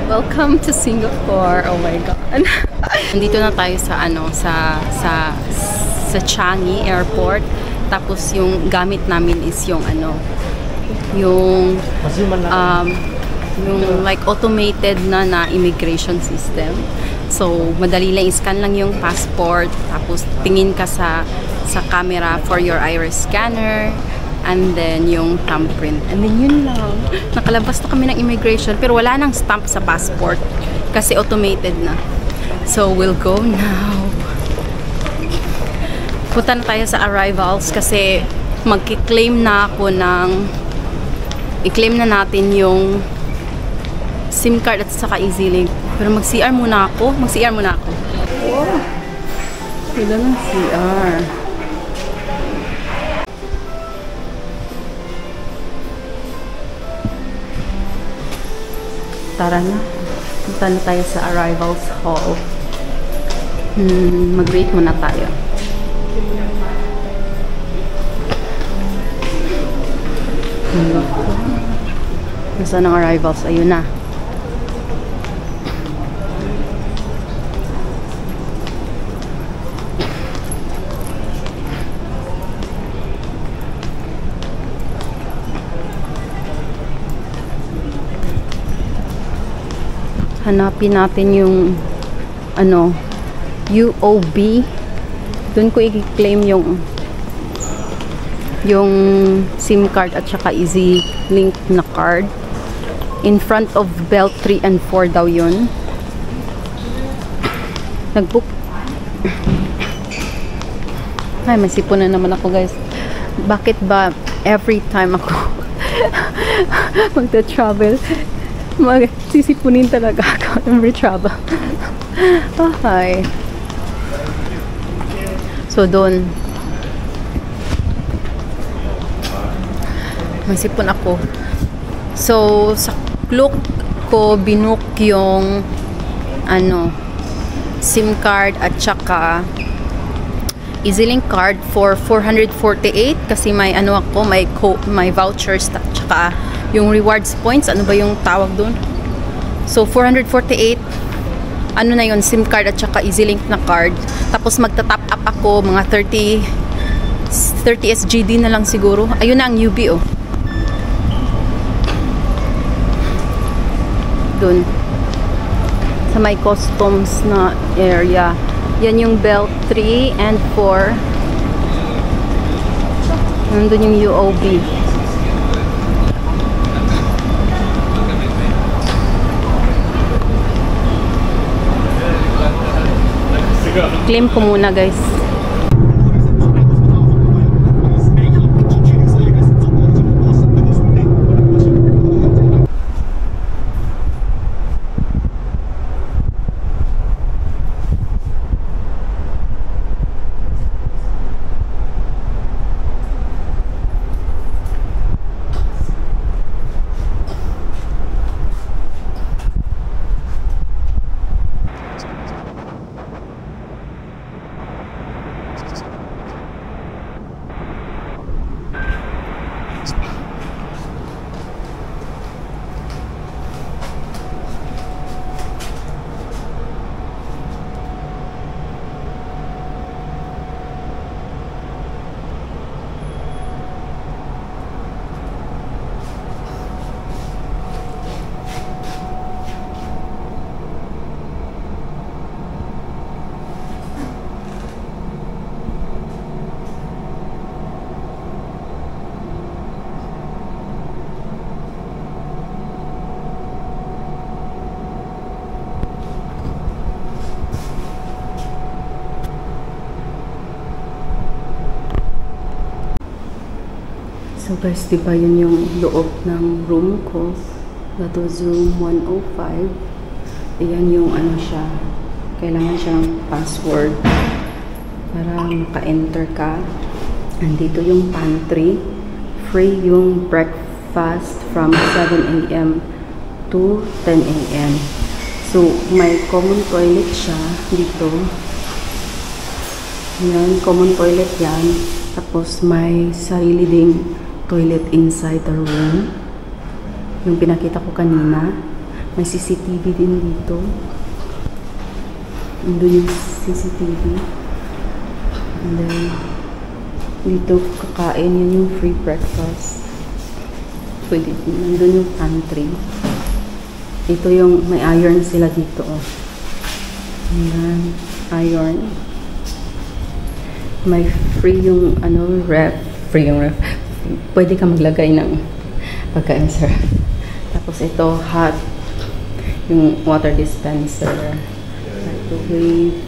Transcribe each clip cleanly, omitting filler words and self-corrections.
Welcome to Singapore. Oh my God. Nandito na tayo sa sa Changi Airport. Tapos yung gamit namin is yung yung like automated na immigration system. So madali lang, scan lang yung passport, tapos tingin ka sa camera for your iris scanner, and then yung thumbprint, and then yun lang. Nakalabas na kami ng immigration pero wala nang stamp sa passport kasi automated na. So we'll go now. Punta na tayo sa arrivals kasi magki-claim na ako i-claim na natin yung SIM card at saka EZ-Link. Pero mag-CR muna ako. Wow. Wala ng CR. Tara na. Punta na tayo sa arrivals hall. Mag-wait muna tayo. Nasaan ang arrivals? Ayun na. Hanapin natin yung UOB. Doon ko i-claim yung SIM card at saka EZ-Link na card. In front of belt 3 and 4 daw yun. Nag-book. Ay, masipon na naman ako, guys. Bakit ba every time ako magta-travel, magsisipunin talaga ako every travel? Okay. So, doon. Masipon ako. So, sa Klook ko binook yung SIM card at saka EZ-Link card for 448 kasi may may vouchers at saka yung rewards points. Ano ba yung tawag doon? So 448 na yun, SIM card at saka EZ-Link na card. Tapos magta-top up ako mga 30 SGD na lang siguro. Ayun na ang UB, oh. Dun sa may customs na area. Yan yung belt 3 and 4. Nandun yung UOB. Claim ko muna, guys. So guys, diba yun yung loob ng room ko? That was room 105. Ayan yung siya. Kailangan siyang password para maka-enter ka. Andito yung pantry. Free yung breakfast from 7 AM to 10 AM. So, may common toilet siya dito. Yan, common toilet yan. Tapos may sarili ding toilet inside the room. Yung pinakita ko kanina. May CCTV din dito. Nandun yung CCTV. And then, dito kakain. Yan yung free breakfast. Pwede din. Nandun yung pantry. Ito yung may iron sila dito. Oh. Ayan. Iron. May free yung ref. Free yung ref. Pwede ka maglagay ng pagkain sa ref. Tapos ito, hot. Yung water dispenser. Microwave.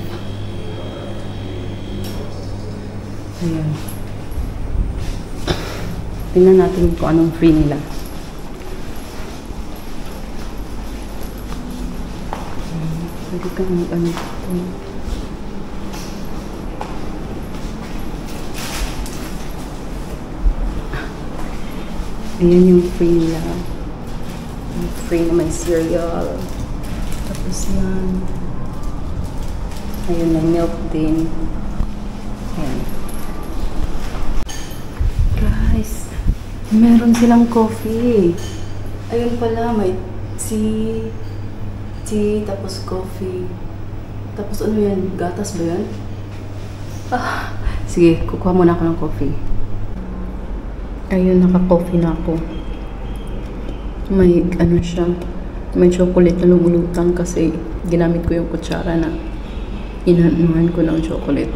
Ayan. Tingnan natin kung anong free nila. Pwede kang mag-ano ito. Ayan yung free nila. Yung free na may cereal. Tapos yan. Ayun, may milk din. Ayan. Guys, meron silang coffee. Ayun pala, may tea, tapos coffee. Tapos ano yan? Gatas ba yan? Ah, sige, kukuha muna ako ng coffee. Ayun, naka-coffee na ako. May siya. May chocolate na lumulutang kasi ginamit ko yung kutsara na inanuhan ko ng chocolate.